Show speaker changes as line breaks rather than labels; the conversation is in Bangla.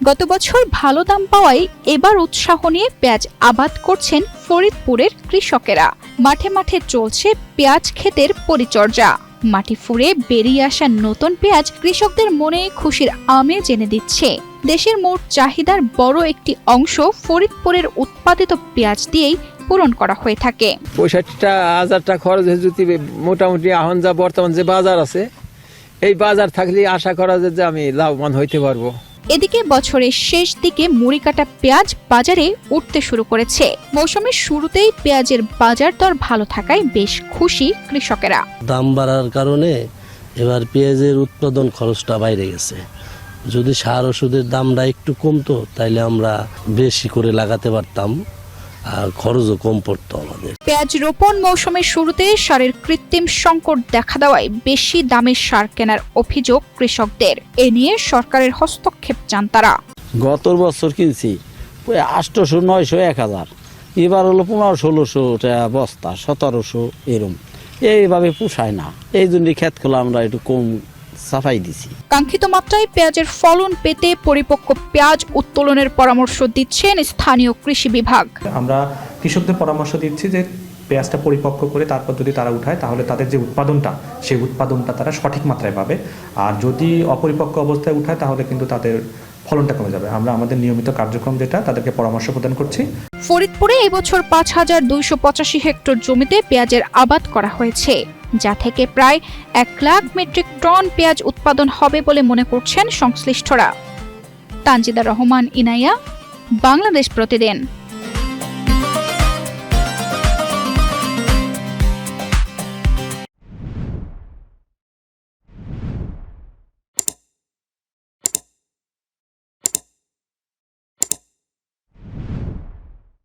গত বছর ভালো দাম পাওয়ায় এবার উৎসাহ নিয়ে পেঁয়াজ আবাদ করছেন ফরিদপুরের কৃষকেরা। মাঠে মাঠে চলছে পেঁয়াজ ক্ষেতের পরিচর্যা। মাটি ফুঁড়ে বেরিয়ে আসা নতুন পেঁয়াজ কৃষকদের মনে খুশির আমেজ এনে দিচ্ছে। দেশের মোট চাহিদার বড় একটি অংশ ফরিদপুরের উৎপাদিত পেঁয়াজ দিয়েই পূরণ করা হয়ে থাকে।
65,000 টাকা খরচ যদি মোটামুটি এখন যা বর্তমান যে বাজার আছে, এই বাজার থাকলে আশা করা যায় যে আমি লাভবান হইতে পারবো।
এদিকে বছরের শেষ দিকে মুড়ি কাটা পেঁয়াজ বাজারে উঠতে শুরু করেছে। মৌসুমের শুরুতেই পেঁয়াজের বাজার দর ভালো থাকায় বেশ খুশি কৃষকেরা।
দাম বাড়ার কারণে এবার পেঁয়াজের উৎপাদন খরচটা বাইরে গেছে। যদি সার ওষুধের দামটা একটু কমতো তাইলে আমরা বেশি করে লাগাতে পারতাম আর খরচও কম পড়তো আমাদের।
পেঁয়াজ রোপণ মৌসুমের শুরুতে সারের কৃত্রিম সংকট দেখা দেওয়ায় বেশি দামের সার কেনার অভিযোগ কৃষকদের। এ নিয়ে সরকারের হস্তক্ষেপ চান তারা।
গত বছর কিনছি 800, 900, 1000, এবার হলো 1500-1600 টাকা বস্তা, 1700 এরকম। এইভাবে পোষায় না, এই জন্য ক্ষেত খোলা আমরা একটু কম সাফাই দিছি।
কাঙ্ক্ষিত মাত্রায় পেঁয়াজের ফলন পেতে পরিপক্ক পেঁয়াজ উত্তোলনের পরামর্শ দিচ্ছেন স্থানীয় কৃষি বিভাগ।
আমরা কৃষকদের পরামর্শ দিচ্ছি যে পেঁয়াজটা পরিপক্ক করে তারপর যদি তারা উঠায় তাহলে তাদের যে উৎপাদনটা, সেই উৎপাদনটা তারা সঠিক মাত্রায় পাবে। আর যদি অপরিপক্ক অবস্থায় উঠায় তাহলে কিন্তু তাদের ফলনটা কমে যাবে। আমরা আমাদের নিয়মিত কার্যক্রম যেটা তাদেরকে পরামর্শ প্রদান করছি।
ফরিদপুরে এবছর 5,285 হেক্টর জমিতে পেঁয়াজের আবাদ করা হয়েছে, যা থেকে প্রায় 1 লাখ মেট্রিক টন পেঁয়াজ উৎপাদন হবে বলে মনে করছেন সংশ্লিষ্টরা। তানজিদা রহমান, ইনায়া, বাংলাদেশ প্রতিদিন।